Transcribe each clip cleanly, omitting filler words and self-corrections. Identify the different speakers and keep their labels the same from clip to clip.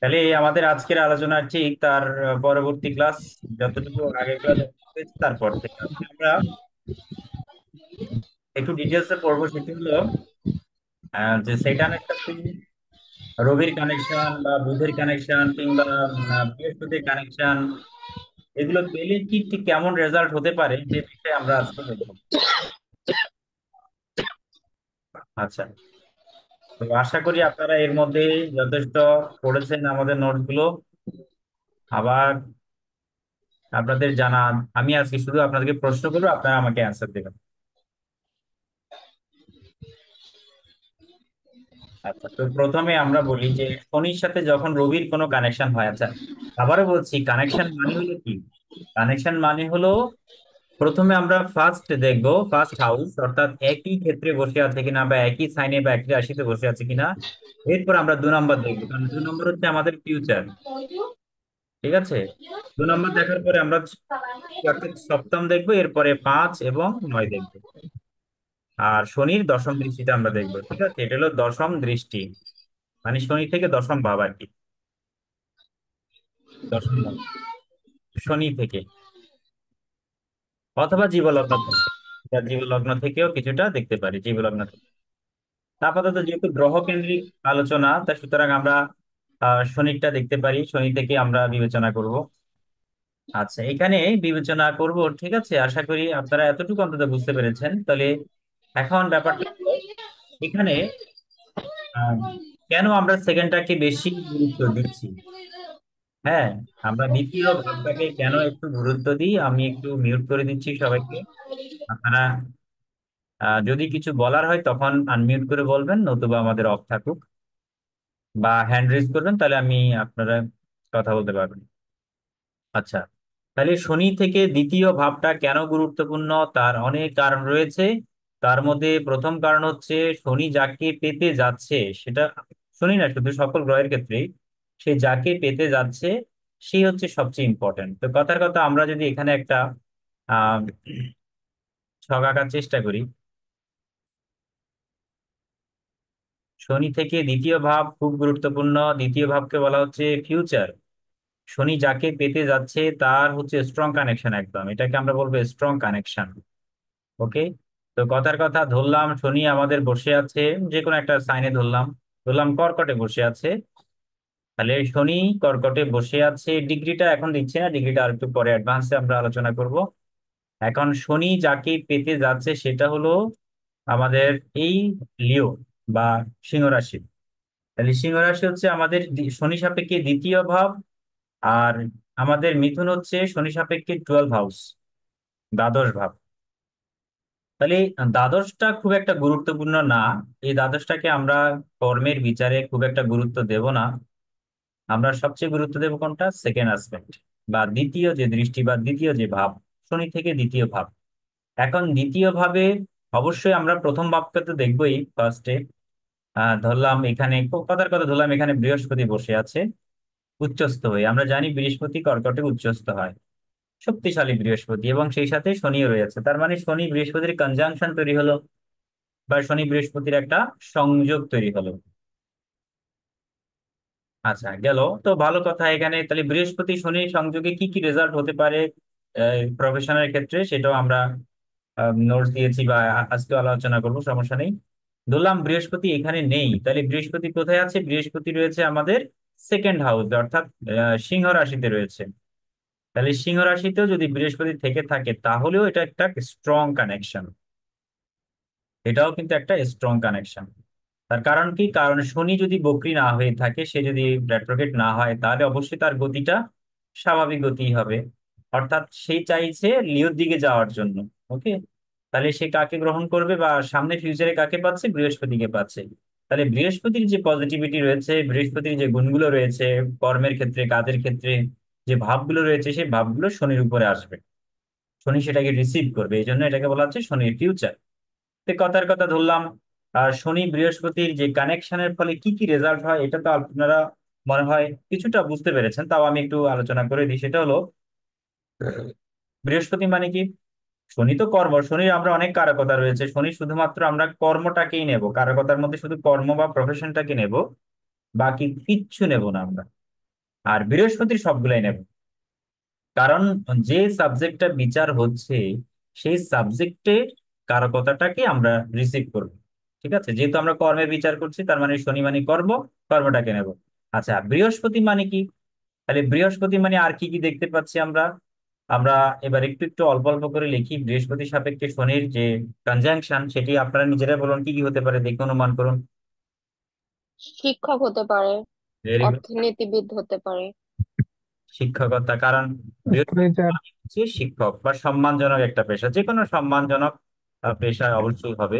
Speaker 1: তাহলে আমাদের আজকের আলোচনা ঠিক তার পরবর্তী ক্লাস, যতটুকু আগের ক্লাস হয়েছে তারপর থেকে আজকে আমরা একটু ডিটেলসে পড়বো। সেটি হলো যে স্যাটার্নের সাথে রবির কানেকশন বা বুধের কানেকশন কিংবা বৃহস্পতির কানেকশন, এগুলো পেলে কি ঠিক কেমন রেজাল্ট হতে পারে সে বিষয়ে আমরা আজকে দেখবো। আচ্ছা, তো আশা করি আপনারা এর মধ্যে যথেষ্ট পড়েছেন আমাদের নোটস গুলো। আবার আপনাদের জানা, আমি আজকে শুধু আপনাদেরকে প্রশ্ন করবো, আপনারা আমাকে অ্যান্সার দেবেন। আচ্ছা, তো প্রথমে আমরা বলি যে শনির সাথে যখন রবির কোনো কানেকশন হয়। আচ্ছা, আবারও বলছি, কানেকশন মানে হলো কি? কানেকশন মানে হলো, প্রথমে আমরা ফার্স্ট দেখবো ফার্স্ট হাউস, অর্থাৎ একই ক্ষেত্রে বসে আছে কিনা বা একই সাইনে বা একই রাশিতে বসে আছে কিনা। এরপর আমরা 2 নম্বর দেখবো, কারণ 2 নম্বর হচ্ছে আমাদের ফিউচার। ঠিক আছে, 2 নম্বর দেখার পরে আমরা অর্থাৎ সপ্তম দেখবো, এরপরে 5 এবং 9 দেখবো। আর শনির দশম দৃষ্টিটা আমরা দেখবো। ঠিক আছে, এটা হলো দশম দৃষ্টি, মানে শনি থেকে দশম ভাব আর কি। দশম ভাব শনি থেকে, অথবা জীবলগ্ন থেকে। এটা জীবলগ্ন থেকেও কিছুটা দেখতে পারি, জীবলগ্ন থেকে। আপাতত যেহেতু গ্রহ কেন্দ্রিক আলোচনা, তা সুতরাং আমরা শনিরটা দেখতে পারি, শনি থেকে আমরা বিবেচনা করব। আচ্ছা, এখানে বিবেচনা করব। ঠিক আছে, আশা করি আপনারা এতটুকু অন্তত বুঝতে পেরেছেন। তাহলে এখন ব্যাপারটা হলো, এখানে আহ, কেন আমরা সেকেন্ডটাকে বেশি গুরুত্ব দিচ্ছি। হ্যাঁ, আমরা দ্বিতীয় ভাবটাকে কেন একটু গুরুত্ব দিই, আমি একটু মিউট করে দিচ্ছি সবাইকে। আপনারা যদি কিছু বলার হয় তখন আনমিউট করে বলবেন, নতুবা আমাদের অফ থাকুক বা হ্যান্ড রেজ করবেন, তাহলে আমি আপনারা কথা বলতে পারবেন। আচ্ছা, তাহলে শনি থেকে দ্বিতীয় ভাবটা কেন গুরুত্বপূর্ণ, তার অনেক কারণ রয়েছে। তার মধ্যে প্রথম কারণ হচ্ছে, শনি যাকে পেতে যাচ্ছে সেটা, শনি না শুধু সকল গ্রহের ক্ষেত্রেই, সে যাকে পেতে যাচ্ছে সে হচ্ছে সবচেয়ে ইম্পর্টেন্ট। তো কথার কথা, আমরা যদি এখানে একটা আহ ছক আঁকার চেষ্টা করি, শনি থেকে দ্বিতীয় ভাব খুব গুরুত্বপূর্ণ। দ্বিতীয় ভাবকে বলা হচ্ছে ফিউচার। শনি যাকে পেতে যাচ্ছে তার হচ্ছে স্ট্রং কানেকশন, একদম এটাকে আমরা বলবো স্ট্রং কানেকশন। ওকে, তো কথার কথা ধরলাম শনি আমাদের বসে আছে, যে কোনো একটা সাইনে ধরলাম, ধরলাম কর্কটে বসে আছে। তাহলে শনি কর্কটে বসে আছে, ডিগ্রিটা এখন দিচ্ছে না, ডিগ্রিটা আর একটু পরে অ্যাডভান্সে আমরা আলোচনা করব। এখন শনি যাকে পেতে যাচ্ছে সেটা হলো আমাদের এই লিও বা সিংহ রাশি। তাহলে সিংহ রাশি হচ্ছে আমাদের শনি সাপেক্ষে দ্বিতীয় ভাব। আর আমাদের মিথুন হচ্ছে শনি সাপেক্ষে 12 হাউস, দ্বাদশ ভাব। তাহলে দ্বাদশটা খুব একটা গুরুত্বপূর্ণ না। এই দ্বাদশটাকে আমরা কর্মের বিচারে খুব একটা গুরুত্ব দেব না। আমরা সবচেয়ে গুরুত্ব দেবো কোনটা, সেকেন্ড আসপেক্ট বা দ্বিতীয় যে দৃষ্টি বা দ্বিতীয় যে ভাব, শনি থেকে দ্বিতীয় ভাব। এখন দ্বিতীয় ভাবে অবশ্যই আমরা প্রথম ভাবকে তো দেখবোই ফার্স্টে। ধরলাম এখানে কথার কথা, ধরলাম এখানে বৃহস্পতি বসে আছে উচ্চস্থ হয়ে। আমরা জানি বৃহস্পতি কর্কটে উচ্চস্থ হয়, শক্তিশালী বৃহস্পতি, এবং সেই সাথে শনিও রয়েছে। তার মানে শনি বৃহস্পতির কনজাংশন তৈরি হলো, বা শনি বৃহস্পতির একটা সংযোগ তৈরি হলো। আচ্ছা, গেল তো ভালো কথা। এখানে তাহলে বৃহস্পতি শনি সংযোগে কি কি রেজাল্ট হতে পারে প্রফেশনের ক্ষেত্রে, সেটাও আমরা নোটস দিয়েছি বা আজকে আলোচনা করবো, সমস্যা নেই। ধরলাম বৃহস্পতি এখানে নেই, তাহলে বৃহস্পতি কোথায় আছে? বৃহস্পতি রয়েছে আমাদের সেকেন্ড হাউসে, অর্থাৎ সিংহ রাশিতে রয়েছে। তাহলে সিংহ রাশিতেও যদি বৃহস্পতি থেকে থাকে তাহলেও এটা একটা স্ট্রং কানেকশন, এটাও কিন্তু একটা স্ট্রং কানেকশন। তার কারণ কি? কারণ শনি যদি বক্রী না হয়ে থাকে, সে যদি রেট্রোগেট না হয়, তাহলে অবশ্যই তার গতিটা স্বাভাবিক গতি হবে। অর্থাৎ সে চাইছে লিওর দিকে যাওয়ার জন্য। ওকে, তাহলে সে কাকে গ্রহণ করবে, বা সামনে ফিউচারে কাকে পাচ্ছে? বৃহস্পতিকে পাচ্ছে। তাহলে বৃহস্পতির যে পজিটিভিটি রয়েছে, বৃহস্পতির যে গুণগুলো রয়েছে, কর্মের ক্ষেত্রে কাজের ক্ষেত্রে যে ভাবগুলো রয়েছে, সেই ভাবগুলো শনির উপরে আসবে। শনি সেটাকে রিসিভ করবে, এই জন্য এটাকে বলা হচ্ছে শনির ফিউচার। তো কথার কথা ধরলাম, আর শনি বৃহস্পতির যে কানেকশনের ফলে কি কি রেজাল্ট হয়, এটা তো আপনারা মনে হয় কিছুটা বুঝতে পেরেছেন, তাও আমি একটু আলোচনা করে দিই। সেটা হলো, বৃহস্পতি মানে কি? শনি তো কর্ম, শনির আমরা অনেক কারকতা রয়েছে। শনি শুধুমাত্র আমরা কর্মটাকেই নেব, কারকতার মধ্যে শুধু কর্ম বা প্রফেশনটাকে নেব, বাকি কিচ্ছু নেব না আমরা। আর বৃহস্পতির সবগুলাই নেব, কারণ যে সাবজেক্টটা বিচার হচ্ছে সেই সাবজেক্টের কারকতাটাকে আমরা রিসিভ করব। ঠিক আছে, যেহেতু আমরা কর্মের বিচার করছি, তার মানে শনি মানে কর্ম, কর্মটাকে নেব। আচ্ছা, বৃহস্পতি মানে কি? তাহলে বৃহস্পতি মানে আর কি কি দেখতে পাচ্ছি আমরা? আমরা এবার একটু একটু অল্প অল্প করে লিখি। বৃহস্পতির সাপেক্ষে শনির যে কনজাংশন, সেটি আপনারা নিজেরা বলুন কি কি হতে পারে, দেখে অনুমান করুন।
Speaker 2: শিক্ষক হতে পারে,
Speaker 1: ভেরি গুড।
Speaker 2: অর্থনীতিবিদ হতে পারে।
Speaker 1: শিক্ষকতা, কারণ বৃহস্পতি
Speaker 3: টিচার।
Speaker 1: মানে হচ্ছে শিক্ষক বা সম্মানজনক একটা পেশা, যে কোনো সম্মানজনক পেশা অবশ্যই হবে।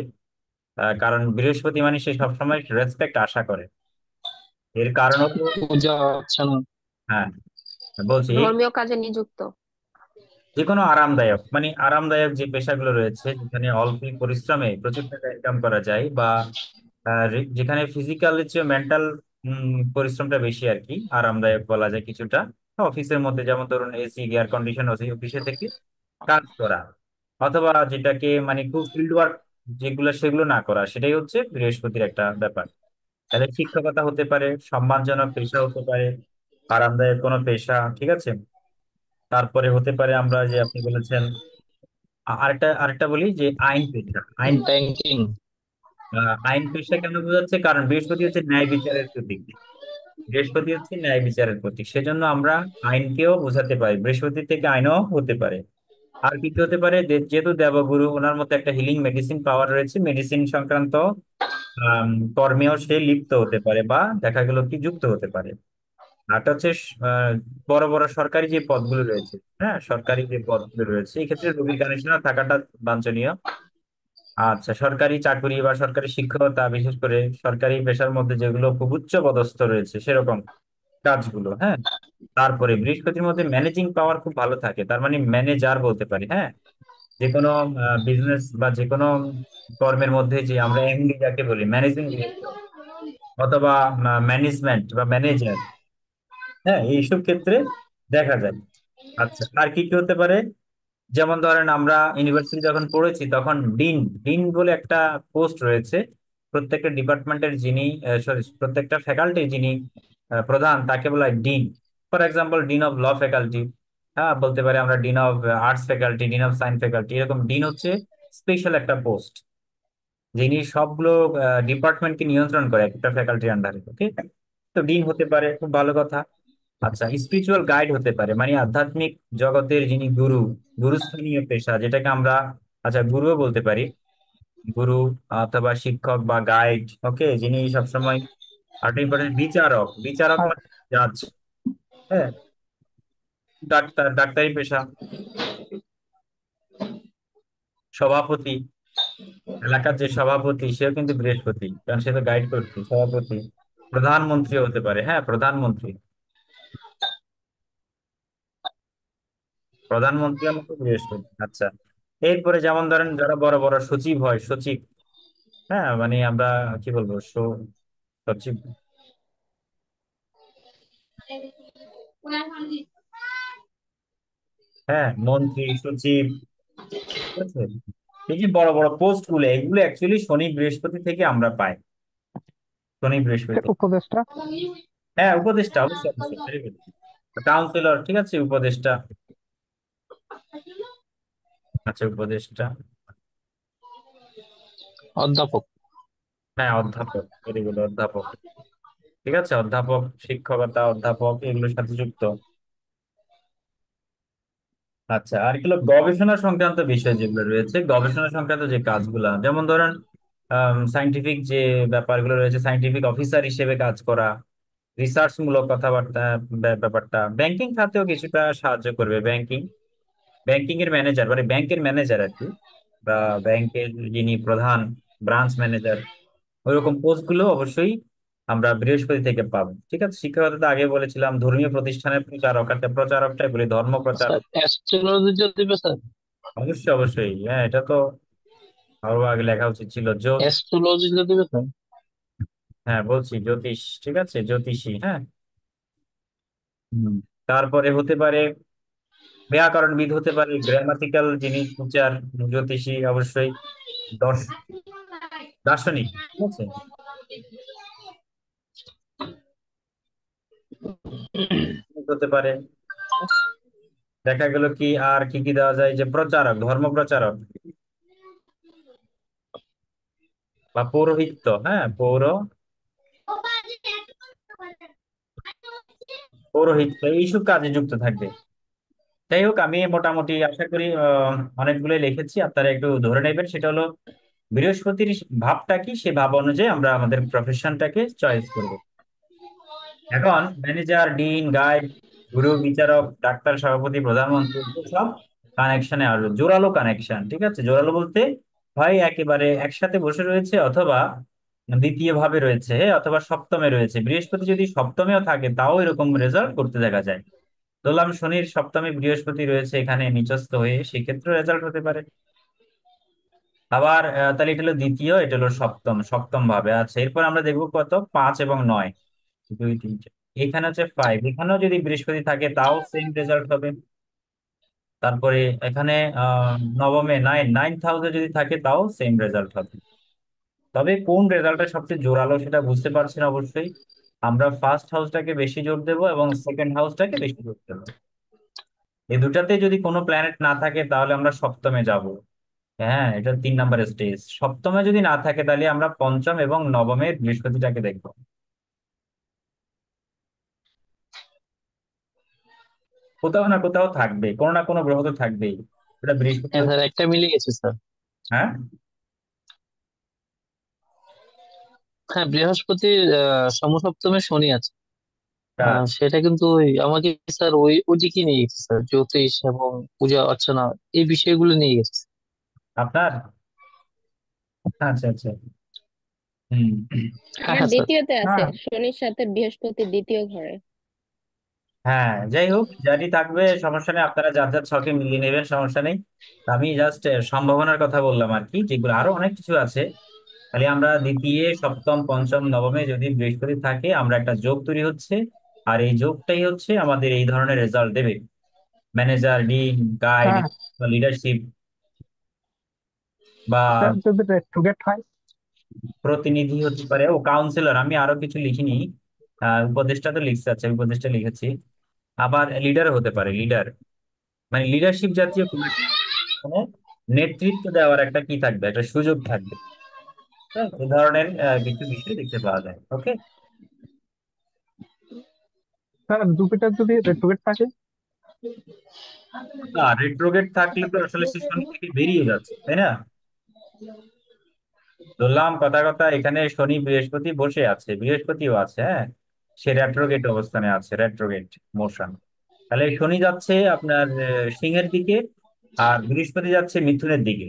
Speaker 1: কারণ বৃহস্পতি মানে সে সবসময় রেসপেক্ট আশা করে। এর কারণ হলো,
Speaker 3: পূজা অর্চনা।
Speaker 1: হ্যাঁ বলছি,
Speaker 2: ধর্মীয় কাজে নিযুক্ত।
Speaker 1: যে কোনো আরামদায়ক, মানে আরামদায়ক যে পেশাগুলো রয়েছে, যেখানে অল্প পরিশ্রমে প্রচুর টাকা ইনকাম করা যায়, বা যেখানে ফিজিক্যাল চেয়ে মেন্টাল পরিশ্রমটা বেশি আর কি, আরামদায়ক বলা যায় কিছুটা। অফিসের মধ্যে যেমন ধরুন এসি, এয়ার কন্ডিশন, অফিসে থেকে কাজ করা, অথবা যেটাকে মানে খুব ফিল্ড ওয়ার্ক যেগুলো, সেগুলো না করা, সেটাই হচ্ছে বৃহস্পতির একটা ব্যাপার। তাহলে শিক্ষকতা হতে পারে, সম্মানজনক পেশা হতে পারে, আরামদায়ক কোনো পেশা, ঠিক আছে। তারপরে হতে পারে আমরা যে আপনি বলেছেন, আরেকটা আরেকটা বলি যে আইন পেশা, আইন।
Speaker 3: ব্যাংকিং।
Speaker 1: আইন পেশা কেন বোঝাচ্ছে? কারণ বৃহস্পতি হচ্ছে ন্যায় বিচারের প্রতীক। বৃহস্পতি হচ্ছে ন্যায় বিচারের প্রতীক, সেজন্য আমরা আইনকেও বোঝাতে পারি, বৃহস্পতি থেকে আইনও হতে পারে। আর কি কি হতে পারে? যেহেতু দেবগুরু, ওনার মধ্যে একটা হিলিং মেডিসিন পাওয়ার রয়েছে, মেডিসিন সংক্রান্ত আম, কর্মেও সে লিপ্ত হতে পারে, বা দেখা গেল কি যুক্ত হতে পারে। আরটা হচ্ছে বড় বড় সরকারি যে পদগুলো রয়েছে, হ্যাঁ সরকারি যে পদগুলো রয়েছে, এই ক্ষেত্রে রোগীর কানেকশন থাকাটা বাঞ্ছনীয়। আচ্ছা, সরকারি চাকরি বা সরকারি শিক্ষকতা, বিশেষ করে সরকারি পেশার মধ্যে যেগুলো খুব উচ্চ পদস্থ রয়েছে সেরকম কাজগুলো, হ্যাঁ। তারপরে বৃহস্পতির মধ্যে ম্যানেজিং পাওয়ার খুব ভালো থাকে, তার মানে ম্যানেজার বলতে পারি, হ্যাঁ। যে কোনো বিজনেস বা যে কোনো কর্মের মধ্যে যে আমরা এমডি যাকে বলি, ম্যানেজিং ডিরেক্টর, অথবা ম্যানেজমেন্ট বা ম্যানেজার, হ্যাঁ এইসব ক্ষেত্রে দেখা যায়। আচ্ছা, আর কি কি হতে পারে? যেমন ধরেন আমরা ইউনিভার্সিটি যখন পড়েছি তখন ডিন, ডিন বলে একটা পোস্ট রয়েছে। প্রত্যেকটা ডিপার্টমেন্টের যিনি, সরি প্রত্যেকটা ফ্যাকাল্টির যিনি প্রধান, তাকে বলা হয় dean. For example dean of law faculty, হ্যাঁ বলতে পারি আমরা dean of arts faculty, dean of science faculty, এরকম ডিন হচ্ছে স্পেশাল একটা পোস্ট, যিনি সবগুলো ডিপার্টমেন্টকে নিয়ন্ত্রণ করে একটা ফ্যাকাল্টির আন্ডারে, ওকে। তো ডিন হতে পারে, খুব ভালো কথা। আচ্ছা, স্পিরিচুয়াল গাইড হতে পারে, মানে আধ্যাত্মিক জগতের যিনি গুরু, গুরুস্থানীয় পেশা যেটাকে আমরা, আচ্ছা গুরুও বলতে পারি, গুরু অথবা শিক্ষক বা গাইড, ওকে, যিনি সবসময়। আরেকটা ইম্পর্টেন্ট, বিচারক, বিচারক
Speaker 3: আর
Speaker 1: মানে জাজ, হ্যাঁ। ডাক্তার, ডাক্তারি পেশা। সভাপতি, এলাকার যে সভাপতি সেও কিন্তু বৃহস্পতি, কারণ সে তো গাইড করছে, সভাপতি। প্রধানমন্ত্রী হতে পারে, হ্যাঁ প্রধানমন্ত্রী, প্রধানমন্ত্রী আমাকে বৃহস্পতি। আচ্ছা, এরপরে যেমন ধরেন যারা বড় বড় সচিব হয়, সচিব, হ্যাঁ মানে আমরা কি বলবো, সচিব, হ্যাঁ মন্ত্রী সচিব, ঠিক আছে। এই যে বড় বড় পোস্ট গুলো, এগুলো অ্যাকচুয়ালি শনি বৃহস্পতি থেকে আমরা পাই, শনি বৃহস্পতি থেকে।
Speaker 3: উপদেষ্টা।
Speaker 1: হ্যাঁ উপদেষ্টা, অবশ্যই অবশ্যই, ভেরি গুড। কাউন্সিলর, ঠিক আছে, উপদেষ্টা। আচ্ছা উপদেষ্টা,
Speaker 3: অধ্যাপক।
Speaker 1: হ্যাঁ অধ্যাপক, ভেরি গুড, অধ্যাপক, ঠিক আছে, অধ্যাপক, শিক্ষকতা, অধ্যাপক এগুলোর সাথে যুক্ত। আচ্ছা, আর এগুলো গবেষণা সংক্রান্ত বিষয় যেগুলো রয়েছে, গবেষণা সংক্রান্ত যে কাজগুলা, যেমন ধরেন সাইন্টিফিক যে ব্যাপারগুলো রয়েছে, সাইন্টিফিক অফিসার হিসেবে কাজ করা, রিসার্চ মূলক কথাবার্তা, ব্যাপারটা ব্যাংকিং খাতেও কিছুটা সাহায্য করবে। ব্যাংকিং, ব্যাংকিং এর ম্যানেজার মানে ব্যাংকের ম্যানেজার আর কি, বা ব্যাংকের যিনি প্রধান, ব্রাঞ্চ ম্যানেজার, ওইরকম পোস্ট গুলো অবশ্যই আমরা বৃহস্পতি থেকে পাবো। ঠিক আছে, শিক্ষকতা তো আগে বলেছিলাম, ধর্মীয় প্রতিষ্ঠানের প্রচারক, একটা প্রচারকটাই বলি, ধর্ম
Speaker 3: স্যার
Speaker 1: প্রচারক।
Speaker 3: অ্যাস্ট্রোলজি যদি স্যার।
Speaker 1: অবশ্যই অবশ্যই, হ্যাঁ এটা তো আরো আগে লেখা উচিত ছিল।
Speaker 3: অ্যাস্ট্রোলজি যদি স্যার।
Speaker 1: হ্যাঁ বলছি জ্যোতিষ, ঠিক আছে, জ্যোতিষী, হ্যাঁ। হুম। তারপরে হতে পারে ব্যাকরণবিদ, হতে পারে গ্রামাটিক্যাল যিনি টিচার, জ্যোতিষী অবশ্যই। দর্শ দার্শনিক, ঠিক আছে। হতে পারে। দেখা গেল কি আর কি কি দেওয়া যায়, যে প্রচারক, ধর্ম প্রচারক বা পৌরোহিত্য, হ্যাঁ পৌরোহিত্য এইসব কাজে যুক্ত থাকবে। যাই হোক, আমি মোটামুটি আশা করি অনেকগুলোই লিখেছি, আপনারা একটু ধরে নেবেন। সেটা হলো বৃহস্পতির ভাবটা কি, সে ভাব অনুযায়ী আমরা আমাদের প্রফেশনটাকে চয়েস করব। এখন ম্যানেজার, ডিন, গাইড, গুরু, বিচারক, ডাক্তার, সভাপতি, প্রধানমন্ত্রী, এগুলো সব কানেকশনে আসবে, জোরালো কানেকশন। ঠিক আছে, জোরালো বলতে হয় একেবারে একসাথে বসে রয়েছে, অথবা দ্বিতীয় ভাবে রয়েছে, অথবা সপ্তমে রয়েছে। বৃহস্পতি যদি সপ্তমেও থাকে তাও এরকম রেজাল্ট করতে দেখা যায়। ধরলাম শনির সপ্তমে বৃহস্পতি রয়েছে এখানে নিচস্থ হয়ে, সেক্ষেত্রে রেজাল্ট হতে পারে। আবার তাহলে এটা হলো দ্বিতীয়, এটা হলো সপ্তম, সপ্তম ভাবে আছে। এরপর আমরা দেখবো কত, 5 এবং 9, 2 3। এখানে হচ্ছে 5, এখানেও যদি বৃহস্পতি থাকে তাও সেম রেজাল্ট হবে। তারপরে এখানে নবমে 9, 9th হাউসে যদি থাকে তাও সেম রেজাল্ট হবে। তবে কোন রেজাল্টটা সবচেয়ে জোরালো সেটা বুঝতে পারছেন অবশ্যই। আমরা ফার্স্ট হাউসটাকে বেশি জোর দেবো এবং সেকেন্ড হাউসটাকে বেশি জোর দেবো। এই দুটাতে যদি কোনো প্ল্যানেট না থাকে তাহলে আমরা সপ্তমে যাব। হ্যাঁ, এটা 3 নাম্বার স্টেজ। সপ্তমে যদি না থাকে তাহলে আমরা পঞ্চম এবং নবমের বৃহস্পতিটাকে দেখবো। কোথাও না কোথাও থাকবে, কোনো না কোনো গ্রহ তো থাকবেই। এটা বৃহস্পতি
Speaker 3: হ্যাঁ
Speaker 1: হোক।
Speaker 3: স্যার, একটা মিলে গেছে স্যার।
Speaker 1: হ্যাঁ,
Speaker 3: হ্যাঁ, বৃহস্পতির সমসপ্তমে শনি আছে।
Speaker 1: তার
Speaker 3: সেটা কিন্তু আমাকে স্যার ওই ওদিকে নিয়ে গেছে স্যার, জ্যোতিষ এবং পূজা অর্চনা এই বিষয়গুলো নিয়ে গেছে।
Speaker 1: আপনার, আচ্ছা আচ্ছা। হুম।
Speaker 3: হ্যাঁ
Speaker 2: আমার
Speaker 3: হ্যাঁ স্যার।
Speaker 2: দ্বিতীয়তে আছে,
Speaker 1: হ্যাঁ
Speaker 2: শনির সাথে বৃহস্পতি দ্বিতীয় ঘরে।
Speaker 1: হ্যাঁ, যাই হোক, যারই থাকবে সমস্যা নেই, আপনারা যার যার ছকে মিলিয়ে নেবেন, সমস্যা নেই। আমি জাস্ট সম্ভাবনার কথা বললাম আর কি, যেগুলো আরো অনেক কিছু আছে। খালি আমরা দ্বিতীয়, সপ্তম, পঞ্চম, নবমে যদি বৃহস্পতি থাকে আমরা একটা যোগ তৈরি হচ্ছে, আর এই যোগটাই হচ্ছে আমাদের এই ধরনের রেজাল্ট দেবে। ম্যানেজার, ডিন, গাইড
Speaker 4: হ্যাঁ
Speaker 1: বা লিডারশিপ বা
Speaker 4: স্যার, যদি রেট্রোগেট হয়।
Speaker 1: প্রতিনিধি হতে পারে, ও কাউন্সিলর, আমি আরো কিছু লিখিনি। উপদেষ্টা তো লিখছে, আছে উপদেষ্টা লিখেছি। আবার লিডার হতে পারে, লিডার মানে লিডারশিপ জাতীয় কোনো একটা, মানে নেতৃত্ব দেওয়ার একটা কি থাকবে, একটা সুযোগ থাকবে। হ্যাঁ, এই ধরনের কিছু বিষয় দেখতে পাওয়া যায়। ওকে।
Speaker 4: স্যার, জুপিটার যদি রেট্রোগেট থাকে।
Speaker 1: না, রেট্রোগেট থাকলে তো আসলে সে শনি থেকে বেরিয়ে যাচ্ছে, তাই না? ধরলাম কথা কথা এখানে শনি বৃহস্পতি বসে আছে, বৃহস্পতিও আছে, হ্যাঁ, সে রেট্রোগেট অবস্থানে আছে, রেট্রোগেট মোশন। তাহলে শনি যাচ্ছে আপনার সিংহের দিকে, আর বৃহস্পতি যাচ্ছে মিথুনের দিকে।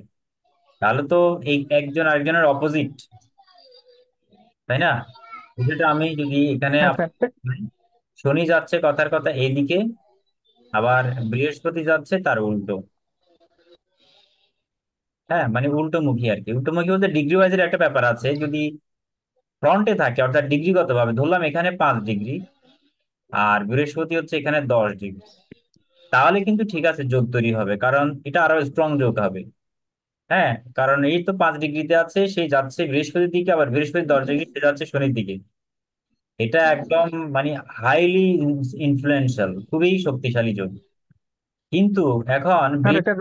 Speaker 1: তাহলে তো এই একজন আরেকজনের অপোজিট, তাই না? যেটা আমি যদি এখানে
Speaker 4: হ্যাঁ স্যার।
Speaker 1: শনি যাচ্ছে কথার কথা এইদিকে, আবার বৃহস্পতি যাচ্ছে তার উল্টো। হ্যাঁ, মানে উল্টোমুখী আর কি। উল্টোমুখী বলতে ডিগ্রি ওয়াইজের একটা ব্যাপার আছে। যদি ফ্রন্টে থাকে অর্থাৎ ডিগ্রিগত ভাবে ধরলাম এখানে 5 ডিগ্রি, আর বৃহস্পতি হচ্ছে এখানে 10 ডিগ্রি, তাহলে কিন্তু ঠিক আছে, যোগ তৈরি হবে, কারণ এটা আরো স্ট্রং যোগ হবে। হ্যাঁ, কারণ এই তো 5 ডিগ্রিতে আছে, সেই যাচ্ছে বৃহস্পতির দিকে, আবার বৃহস্পতি 10 ডিগ্রি, সে যাচ্ছে শনির দিকে। এটা একদম মানে হাইলি ইনফ্লুয়েন্সিয়াল, খুবই শক্তিশালী যোগ। কিন্তু এখন
Speaker 4: স্যার, এটা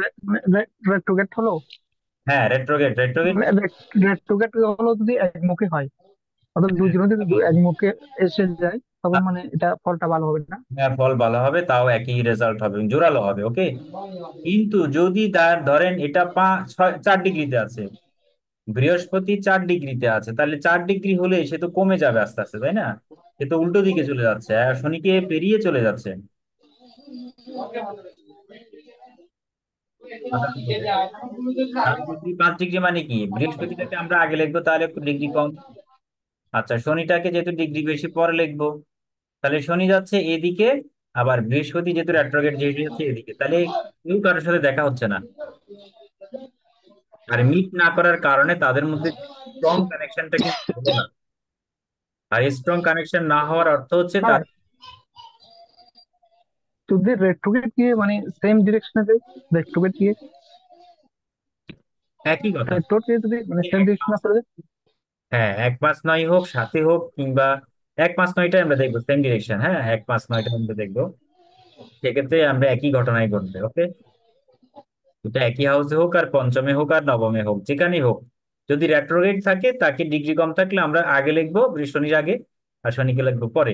Speaker 4: রেট্রোগেট হলো।
Speaker 1: হ্যাঁ, রেট্রোগেট, রেট্রোগেট
Speaker 4: মানে রেট্রোগেট হলো যদি একমুখী হয়, অর্থাৎ দুজনে যদি একমুখে এসে যায়, তখন মানে এটা ফলটা ভালো হবে না।
Speaker 1: হ্যাঁ, ফল ভালো হবে, তাও একই রেজাল্ট হবে, জোরালো হবে। ওকে। কিন্তু যদি ধরেন এটা 4 ডিগ্রিতে আছে, বৃহস্পতি 4 ডিগ্রিতে আছে, তাহলে 4 ডিগ্রি হলে সে তো কমে যাবে আস্তে আস্তে, তাই না? সে তো উল্টো দিকে চলে যাচ্ছে, আর শনিকে পেরিয়ে চলে যাচ্ছে। কথাটা বোঝেন? আর ডিগ্রি 5 ডিগ্রি মানে কি, বৃহস্পতিটাকে আমরা আগে লিখবো তাহলে একটু ডিগ্রি কম। আচ্ছা, শনিটাকে যেহেতু ডিগ্রি বেশি পরে লিখবো, তাহলে শনি যাচ্ছে এদিকে, আবার বৃহস্পতি যেহেতু রেট্রোগেট যেহেতু হচ্ছে এদিকে, তাহলে কেউ কারোর সাথে দেখা হচ্ছে না। আর মিট না করার কারণে তাদের মধ্যে স্ট্রং কানেকশনটা কিন্তু হলো না। আর স্ট্রং কানেকশন না হওয়ার অর্থ হচ্ছে
Speaker 4: স্যার,
Speaker 1: তার
Speaker 4: যদি রেট্রোগেট গিয়ে মানে সেম ডিরেকশনে যায়, রেট্রোগেট গিয়ে
Speaker 1: একই কথা।
Speaker 4: রেট্রোগেট গিয়ে যদি মানে সেম ডিরেকশনে চলে যায়।
Speaker 1: হ্যাঁ, 1 5 9 হোক, 7 হোক, কিংবা 1 5 9টা আমরা দেখবো, সেম ডিরেকশন, হ্যাঁ 1 5 9টা আমরা দেখবো। সেক্ষেত্রে আমরা একই ঘটনাই ঘটবে, ওকে। এটা একই হাউসে হোক আর পঞ্চমে হোক আর নবমে হোক, যেখানেই হোক, যদি রেট্রোগ্রেড থাকে তাকে ডিগ্রি কম থাকলে আমরা আগে লিখবো, শনির আগে, আর শনিকে লিখবো পরে।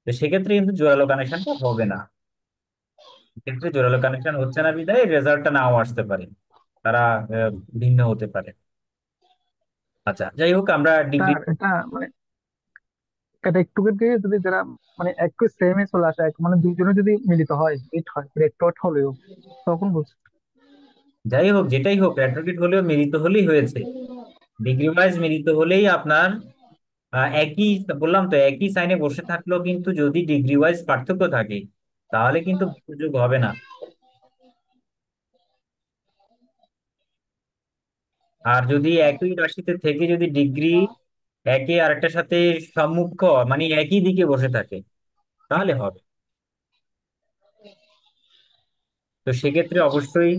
Speaker 1: তো সেক্ষেত্রে কিন্তু জোরালো কানেকশনটা হবে না। ক্ষেত্রে জোরালো কানেকশন হচ্ছে না বিধায় রেজাল্টটা নাও আসতে পারে, তারা আহ, ভিন্ন হতে পারে। আচ্ছা, যাই হোক আমরা ডিগ্রি।
Speaker 4: স্যার এটা মানে এটা একটু দিয়ে যদি যারা মানে একটু সেমে চলে আসে, মানে দুইজনে যদি মিলিত হয়, মিট হয় একটু হলেও, তখন বলছি।
Speaker 1: যাই হোক, যেটাই হোক, রেট্রোগেট হলেও মিলিত হলেই হয়েছে। ডিগ্রি ওয়াইজ মিলিত হলেই আপনার একই, বললাম তো একই সাইনে বসে থাকলেও কিন্তু যদি ডিগ্রি ওয়াইজ পার্থক্য থাকে তাহলে কিন্তু সুযোগ হবে না। আর যদি একই রাশিতে থেকে যদি ডিগ্রি একে আরেকটার সাথে সম্মুখ, মানে একই দিকে বসে থাকে, তাহলে হবে। তো সেক্ষেত্রে অবশ্যই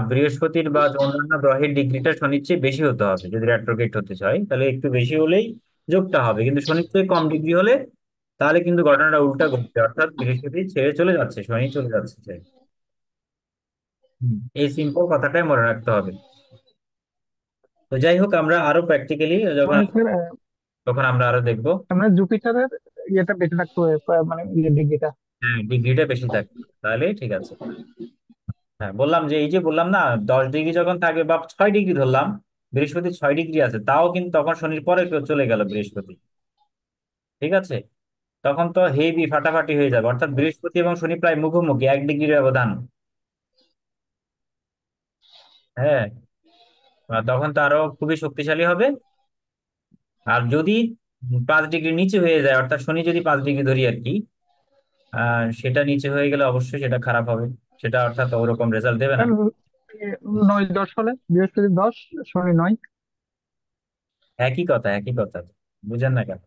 Speaker 1: বৃহস্পতির বা অন্যান্য গ্রহের ডিগ্রিটা শনির চেয়ে বেশি হতে হবে। যদি রেট্রোগেট হতে চাই তাহলে একটু বেশি হলেই যোগটা হবে, কিন্তু শনির চেয়ে কম ডিগ্রি হলে তাহলে কিন্তু ঘটনাটা উল্টা ঘটবে, অর্থাৎ বৃহস্পতি ছেড়ে চলে যাচ্ছে, শনি চলে যাচ্ছে। এই সিম্পল কথাটাই মনে রাখতে হবে। তো যাই হোক, আমরা আরো প্র্যাকটিক্যালি যখন,
Speaker 4: মানে স্যার
Speaker 1: তখন আমরা আরো দেখবো।
Speaker 4: আমরা জুপিটারের ইয়েটা বেশি থাকতে হবে, মানে ডিগ্রিটা।
Speaker 1: হ্যাঁ, ডিগ্রিটা বেশি থাকবে, তাহলে ঠিক আছে। হ্যাঁ, বললাম যে এই যে বললাম না, 10 ডিগ্রি যখন থাকবে বা 6 ডিগ্রি ধরলাম, বৃহস্পতি 6 ডিগ্রি আছে, তাও কিন্তু তখন শনির পরে কেউ চলে গেল বৃহস্পতি, ঠিক আছে। তখন তো হেভি ফাটাফাটি হয়ে যাবে, অর্থাৎ বৃহস্পতি এবং শনি প্রায় মুখোমুখি, 1 ডিগ্রির ব্যবধান। হ্যাঁ, তখন তো আরো খুবই শক্তিশালী হবে। আর যদি 5 ডিগ্রি নিচে হয়ে যায়, অর্থাৎ শনি যদি 5 ডিগ্রি ধরি আর কি, সেটা নিচে হয়ে গেলে অবশ্যই সেটা খারাপ হবে। সেটা অর্থাৎ ওরকম রেজাল্ট দেবে না।
Speaker 4: স্যার 9 10 হলে, বৃহস্পতি 10, শনি 9।
Speaker 1: একই কথা, একই কথা, বুঝেন না কেন?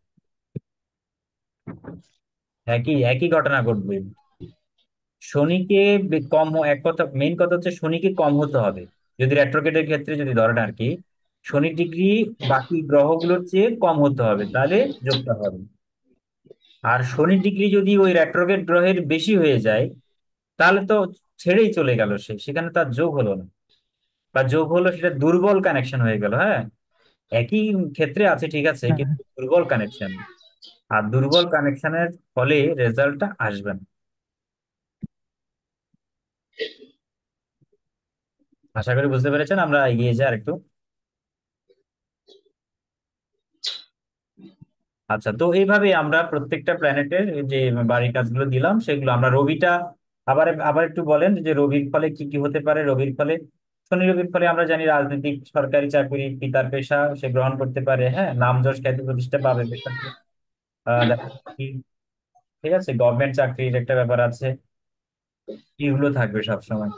Speaker 1: একই একই ঘটনা ঘটবে। শনিকে এক কথা, মেইন কথা হচ্ছে শনিকে কম হতে হবে। যদি রেট্রোগেটের ক্ষেত্রে যদি ধরেন আর কি, শনি ডিগ্রি বাকি গ্রহগুলোর চেয়ে কম হতে হবে, তাহলে যোগটা হবে। আর শনি ডিগ্রি যদি ওই রেট্রোগেট গ্রহের বেশি হয়ে যায়, তাহলে তো ছেড়েই চলে গেল সে, সেখানে তার যোগ হলো না, বা যোগ হলো সেটা দুর্বল কানেকশন হয়ে গেল। হ্যাঁ, একই ক্ষেত্রে আছে ঠিক আছে,
Speaker 4: হ্যাঁ,
Speaker 1: কিন্তু দুর্বল কানেকশন, আর দুর্বল কানেকশনের ফলে রেজাল্টটা আসবে না। আশা করি বুঝতে পেরেছেন, আমরা এগিয়ে যাই আরেকটু। আচ্ছা, তো এইভাবে আমরা প্রত্যেকটা প্ল্যানেটের যে বাড়ির কাজগুলো দিলাম সেগুলো আমরা রবিটা, আবার আবার একটু বলেন যে রবির ফলে কি কি হতে পারে। রবির ফলে, শনি রবির ফলে আমরা জানি রাজনীতিক, সরকারি চাকরি, পিতার পেশা সে গ্রহণ করতে পারে, হ্যাঁ, নাম যশ খ্যাতি প্রতিষ্ঠা পাবে বেকার। ঠিক আছে, গভর্নমেন্ট চাকরির একটা ব্যাপার আছে, এগুলো থাকবে সব সময়।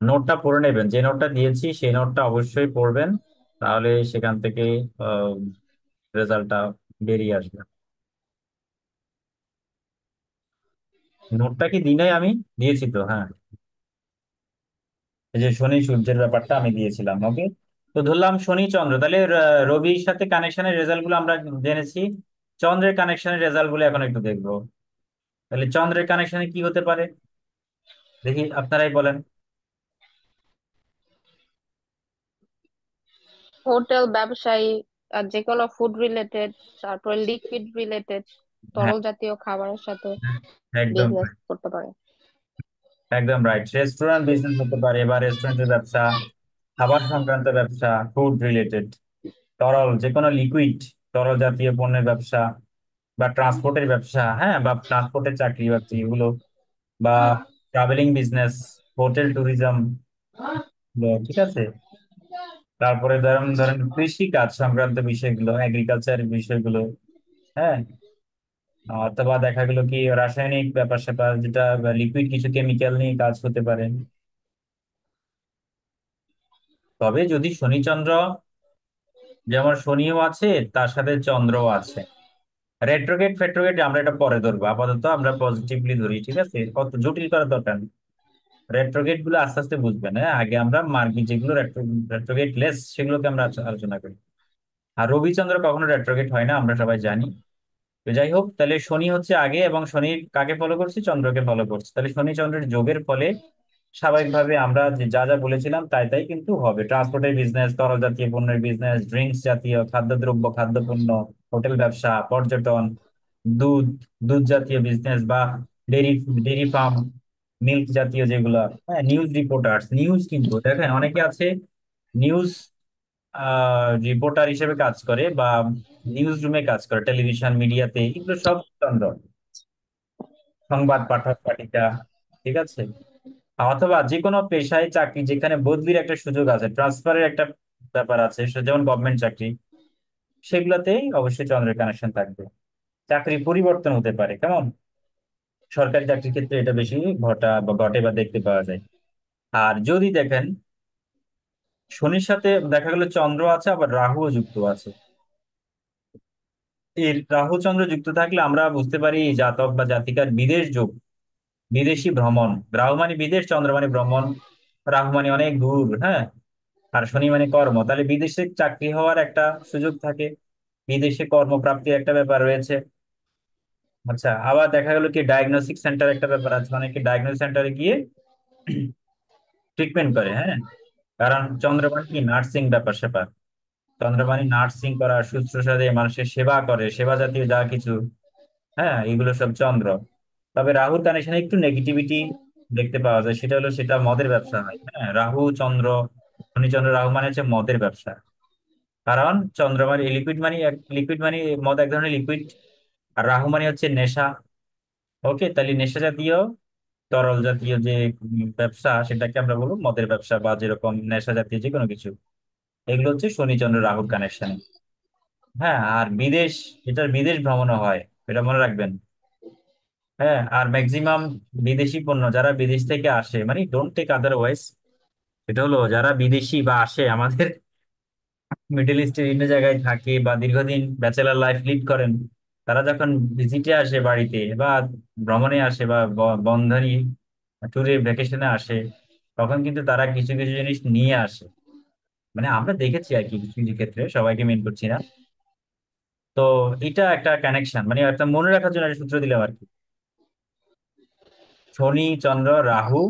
Speaker 1: নোটটা পড়ে নেবেন, যে নোটটা দিয়েছি সেই নোটটা অবশ্যই পড়বেন, তাহলে সেখান থেকে রেজাল্টটা বেরিয়ে আসবে। নোটটা কি দিনে আমি দিয়েছি তো, হ্যাঁ, এই যে শনি সূর্যের ব্যাপারটা আমি দিয়েছিলাম, ওকে। তো ধরলাম শনি চন্দ্র, তাহলে রবির সাথে কানেকশনের রেজাল্ট গুলো আমরা জেনেছি। চন্দ্রের কানেকশনের রেজাল্ট গুলো এখন একটু দেখবো। তাহলে চন্দ্রের কানেকশনে কি হতে পারে দেখি, আপনারাই বলেন।
Speaker 2: হোটেল ব্যবসায়ী, আর যে কোনো ফুড রিলেটেড, তারপর লিকুইড রিলেটেড,
Speaker 1: হ্যাঁ,
Speaker 2: তরল জাতীয় খাবারের সাথে
Speaker 1: একদম
Speaker 2: বিজনেস
Speaker 1: right,
Speaker 2: করতে পারে।
Speaker 1: একদম রাইট। রেস্টুরেন্ট বিজনেস হতে পারে, বা রেস্টুরেন্টের ব্যবসা, খাবার সংক্রান্ত ব্যবসা, ফুড রিলেটেড, তরল যে কোনো লিকুইড, তরল জাতীয় পণ্যের ব্যবসা, বা ট্রান্সপোর্টের ব্যবসা, হ্যাঁ, বা ট্রান্সপোর্টের চাকরি বাকরি এগুলো, বা ট্রাভেলিং বিজনেস, হোটেল ট্যুরিজম, ঠিক আছে। তারপরে ধরেন ধরেন কৃষি কাজ সংক্রান্ত বিষয়গুলো, এগ্রিকালচার বিষয়গুলো, হ্যাঁ, অথবা দেখা গেলো কি রাসায়নিক ব্যাপার স্যাপার, যেটা লিকুইড কিছু কেমিক্যাল নিয়ে কাজ হতে পারে। তবে যদি শনি চন্দ্র, যেমন শনিও আছে তার সাথে চন্দ্রও আছে, রেট্রোগেট ফেট্রোগেট আমরা এটা পরে ধরবো, আপাতত আমরা পজিটিভলি ধরি, ঠিক আছে, কত জটিল করার দরকার নেই। রেট্রোগেট গুলো আস্তে আস্তে বুঝবেন। হ্যাঁ, আগে আমরা মার্গি যেগুলো রেট্রোগেট লেস সেগুলোকে আমরা আলোচনা করি। আর রবিচন্দ্র কখনো রেট্রোগেট হয় না, আমরা সবাই জানি। তো যাই হোক, তাহলে শনি হচ্ছে আগে, এবং শনি কাকে ফলো করছি? চন্দ্রকে ফলো করছি। তাহলে শনি চন্দ্রের যোগের ফলে স্বাভাবিকভাবে আমরা যে যা যা বলেছিলাম তাই তাই কিন্তু হবে। ট্রান্সপোর্টের বিজনেস, তরল জাতীয় পণ্যের বিজনেস, ড্রিঙ্কস জাতীয় খাদ্যদ্রব্য, খাদ্যপণ্য, হোটেল ব্যবসা, পর্যটন, দুধ, দুধ জাতীয় বিজনেস বা ডেরি, ডেরি ফার্ম, মিল্ক জাতীয় যেগুলো। হ্যাঁ, নিউজ রিপোর্টার্স, নিউজ কিন্তু দেখেন অনেকে আছে নিউজ রিপোর্টার হিসেবে কাজ করে বা নিউজ রুমে কাজ করে, টেলিভিশন মিডিয়াতে, এগুলো সব চন্দ্র। সংবাদ পাঠক পাঠিকা, ঠিক আছে। অথবা যে কোনো পেশায় চাকরি যেখানে বদলির একটা সুযোগ আছে, ট্রান্সফারের একটা ব্যাপার আছে, যেমন গভর্নমেন্ট চাকরি, সেগুলোতেই অবশ্যই চন্দ্রের কানেকশন থাকবে। চাকরি পরিবর্তন হতে পারে, কেমন? সরকারি চাকরির ক্ষেত্রে এটা বেশি ঘটে বা দেখতে পাওয়া যায়। আর যদি দেখেন শনির সাথে দেখা গেল চন্দ্র আছে, আবার রাহুও যুক্ত আছে, এই রাহু চন্দ্র যুক্ত থাকলে আমরা বুঝতে পারি জাতক বা জাতিকার বিদেশ যোগ, বিদেশি ভ্রমণ। রাহু মানে বিদেশ, চন্দ্র মানে ভ্রমণ, রাহু মানে অনেক দূর। হ্যাঁ, আর শনি মানে কর্ম, তাহলে বিদেশে চাকরি হওয়ার একটা সুযোগ থাকে, বিদেশে কর্মপ্রাপ্তির একটা ব্যাপার রয়েছে। আচ্ছা, আবার দেখা গেল কি ডায়াগনস্টিক সেন্টার একটা ব্যাপার আছে, মানে কি ডায়াগনস্টিক সেন্টারে গিয়ে ট্রিটমেন্ট করে। হ্যাঁ, কারণ চন্দ্র মানে কি নার্সিং ব্যাপার স্যাপার, চন্দ্র মানে নার্সিং করা, শুশ্রূষা দিয়ে মানুষের সেবা করে, সেবা জাতীয় যা কিছু। হ্যাঁ, এগুলো সব চন্দ্র। তবে রাহুর কানেকশনে একটু নেগেটিভিটি দেখতে পাওয়া যায়, সেটা হলো সেটা মদের ব্যবসা হয়। হ্যাঁ, রাহু চন্দ্র, শনি চন্দ্র রাহু মানে হচ্ছে মদের ব্যবসা। কারণ চন্দ্র মানে লিকুইড, মানে লিকুইড মানে মদ এক ধরনের লিকুইড, আর রাহু মানে হচ্ছে নেশা। ওকে, তাহলে নেশা জাতীয়, তরল জাতীয় যে ব্যবসা, সেটাকে আমরা বলবো মদের ব্যবসা, বা যেরকম নেশা জাতীয় যে কোনো কিছু, এগুলো হচ্ছে শনি চন্দ্র রাহুর কানেকশনে। হ্যাঁ, আর বিদেশ, এটার বিদেশ ভ্রমণও হয়, এটা মনে রাখবেন। হ্যাঁ, আর ম্যাক্সিমাম বিদেশি পণ্য যারা বিদেশ থেকে আসে, মানে ডোন্ট টেক আদারওয়াইজ, এটা হলো যারা বিদেশি বা আসে আমাদের মিডল ইস্টের বিভিন্ন জায়গায় থাকে বা দীর্ঘদিন ব্যাচেলার লাইফ লিড করেন, তারা যখন ভিজিটে আসে বাড়িতে বা ভ্রমণে আসে বা বন্ধনী ট্যুরে ভ্যাকেশনে আসে, তখন কিন্তু তারা কিছু কিছু জিনিস নিয়ে আসে। মানে আমরা দেখেছি আর কি, কিছু কিছু ক্ষেত্রে, সবাইকে মেন করছি না। তো এটা একটা কানেকশন, মানে একটা মনে রাখার জন্য একটা সূত্র দিলাম আর কি। শনি চন্দ্র রাহু,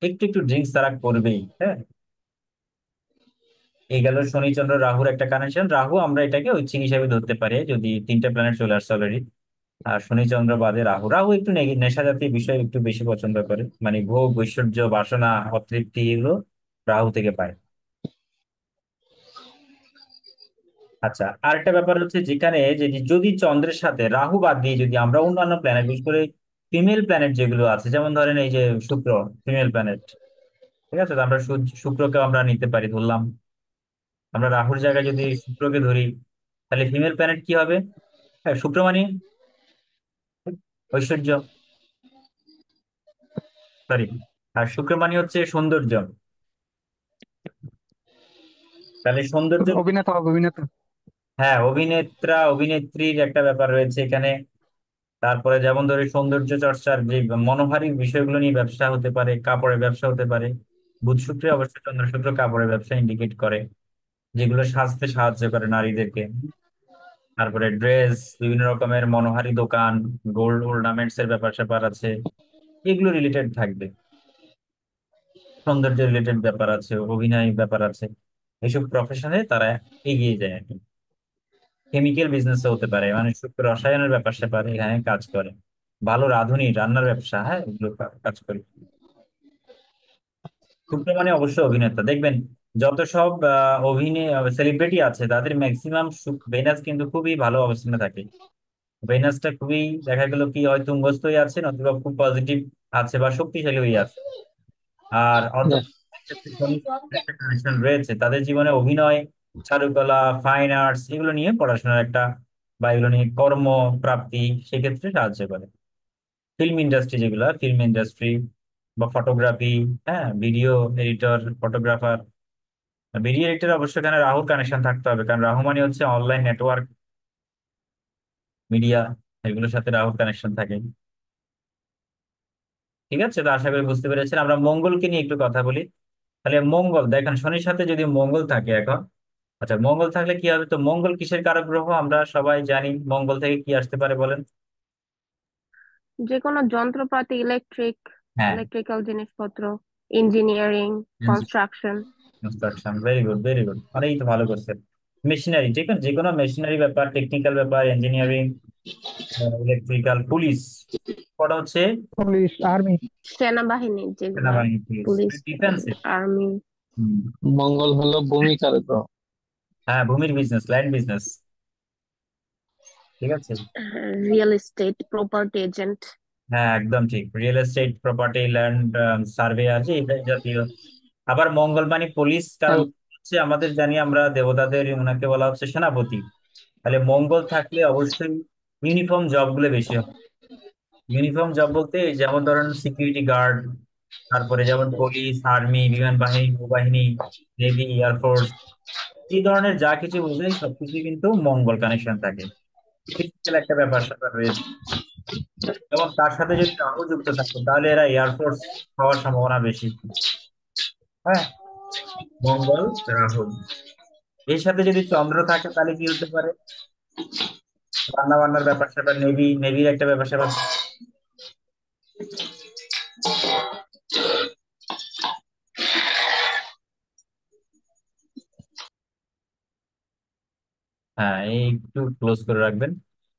Speaker 1: একটু একটু ড্রিঙ্কস তারা করবেই। হ্যাঁ, এই গেল শনি চন্দ্র রাহুর একটা কানেকশন। রাহু আমরা এটাকে ঐচ্ছিক হিসাবে ধরতে পারি, যদি তিনটা প্ল্যানেট চলে আসছে অলরেডি। আর শনি চন্দ্র বাদে রাহু, রাহু একটু নেশা জাতীয় বিষয় একটু বেশি পছন্দ করে, মানে ভোগ ঐশ্বর্য বাসনা অতৃপ্তি, এগুলো রাহু থেকে পায়। আচ্ছা, আরেকটা ব্যাপার হচ্ছে যেখানে যে যে যদি চন্দ্রের সাথে রাহু বাদ দিয়ে যদি আমরা অন্যান্য প্ল্যানেট, বিশেষ করে ফিমেল প্ল্যানেট যেগুলো আছে, যেমন ধরেন এই যে শুক্র, ফিমেল প্ল্যানেট, ঠিক আছে, তো আমরা শুক্রকে আমরা নিতে পারি, ধরলাম। আমরা রাহুর জায়গায় যদি শুক্রকে ধরি, তাহলে ফিমেল প্ল্যানেট কি হবে? হ্যাঁ, শুক্র মানে ঐশ্বর্য, সরি, আর শুক্র মানে হচ্ছে সৌন্দর্য। তাহলে সৌন্দর্য,
Speaker 4: অভিনেতা হবে, অভিনেতা।
Speaker 1: হ্যাঁ, অভিনেত্রা অভিনেত্রীর একটা ব্যাপার রয়েছে এখানে। তারপরে যেমন ধরি সৌন্দর্য চর্চার যে মনোহারী বিষয়গুলো নিয়ে ব্যবসা হতে পারে, কাপড়ের ব্যবসা হতে পারে। বুধ শুক্রে অবশ্যই চন্দ্র শুক্র কাপড়ের ব্যবসা ইন্ডিকেট করে, যেগুলো সাজতে সাহায্য করে নারীদেরকে। তারপরে ড্রেস, বিভিন্ন রকমের মনোহারী দোকান, গোল্ড অর্নামেন্টস এর ব্যাপার স্যাপার আছে, এগুলো রিলেটেড থাকবে। সৌন্দর্য রিলেটেড ব্যাপার আছে, অভিনয় ব্যাপার আছে, এইসব প্রফেশনে তারা এগিয়ে যায় আর কি। কেমিক্যাল বিজনেস হতে পারে, মানে শুক্র রসায়নের ব্যাপার স্যাপার এখানে কাজ করে। ভালো রাঁধুনি, রান্নার ব্যবসা, হ্যাঁ, এগুলো কাজ করে। শুক্র মানে অবশ্যই অভিনেতা, দেখবেন যত সব অভিনয় সেলিব্রিটি আছে তাদের ম্যাক্সিমাম ভেনাস কিন্তু খুবই ভালো অবস্থানে থাকে। ভেনাসটা খুবই দেখা গেল কি হয় তুঙ্গস্থ হয়ে আছে, নতুবা খুব পজিটিভ আছে বা শক্তিশালী হয়ে আছে। আর
Speaker 3: হ্যাঁ,
Speaker 1: একটা কানেকশন রয়েছে তাদের জীবনে, অভিনয়, চারুকলা, ফাইন আর্টস, এগুলো নিয়ে পড়াশোনার একটা বা এগুলো নিয়ে কর্ম প্রাপ্তি, সেক্ষেত্রে সাহায্য করে। ফিল্ম ইন্ডাস্ট্রি, যেগুলো ফিল্ম ইন্ডাস্ট্রি বা ফটোগ্রাফি, হ্যাঁ, video editor, photographer. Video editor অবশ্যই এখানে রাহুর কানেকশন থাকতে হবে, কারণ রাহু মানে হচ্ছে অনলাইন নেটওয়ার্ক, মিডিয়া, এগুলোর সাথে রাহুর কানেকশন থাকে। ঠিক আছে, তো আশা করি বুঝতে পেরেছেন। আমরা মঙ্গলকে নিয়ে একটু কথা বলি। তাহলে মঙ্গল দেখেন, শনির সাথে যদি মঙ্গল থাকে এখন, আচ্ছা মঙ্গল থাকলে কি হবে? তো মঙ্গল কিসের কারক গ্রহ আমরা সবাই জানি? মঙ্গল থেকে কি আসতে পারে বলেন?
Speaker 2: যে কোনো যন্ত্রপাতি,
Speaker 1: হ্যাঁ,
Speaker 2: ইলেকট্রিক্যাল জিনিসপত্র, engineering, construction.
Speaker 1: Construction, very good very good, অনেক তো ভালো করছেন। মেশিনারি, ঠিক আছে, যে কোনো মেশিনারি ব্যাপার, টেকনিক্যাল ব্যাপার, ইঞ্জিনিয়ারিং, ইলেকট্রিক্যাল, পুলিশ, কটা হচ্ছে?
Speaker 4: Police, army.
Speaker 2: সেনাবাহিনী যেগুলা,
Speaker 1: সেনাবাহিনী, পুলিশ,
Speaker 2: পুলিশ,
Speaker 1: ডিফেন্সের।
Speaker 2: আর্মি।
Speaker 3: মঙ্গল হলো ভূমিকারক গ্রহ।
Speaker 1: হ্যাঁ, ভূমির বিজনেস, ল্যান্ড বিজনেস, ঠিক আছে।
Speaker 2: Real estate, property agent.
Speaker 1: হ্যাঁ একদম ঠিক, real estate, property, land survey আছে এই জাতীয়। আবার মঙ্গল মানে পুলিশ, কারণ
Speaker 3: তাহলে
Speaker 1: হচ্ছে আমাদের জানি আমরা দেবতাদের, ওনাকে বলা হচ্ছে সেনাপতি। তাহলে মঙ্গল থাকলে অবশ্যই ইউনিফর্ম জব গুলো বেশি হবে। ইউনিফর্ম জব বলতে এই যেমন ধরেন সিকিউরিটি গার্ড, তারপরে যেমন পুলিশ, আর্মি, বিমান বাহিনী, নৌবাহিনী, নেভি, এয়ারফোর্স, এই ধরনের যা কিছু বোঝাই সবকিছু কিন্তু মঙ্গল কানেকশন থাকে। ফিজিক্যাল একটা ব্যাপার স্যাপার রয়েছে। এবং তার সাথে যদি রাহু যুক্ত থাকে তাহলে এরা এয়ারফোর্স হওয়ার সম্ভাবনা বেশি। হ্যাঁ, মঙ্গল, রাহু, এর সাথে যদি চন্দ্র থাকে তাহলে কি হতে পারে? রান্না বান্নার ব্যাপার স্যাপার, নেভির একটা ব্যাপার স্যাপার। হ্যাঁ, এই একটু ক্লোজ করে রাখবেন।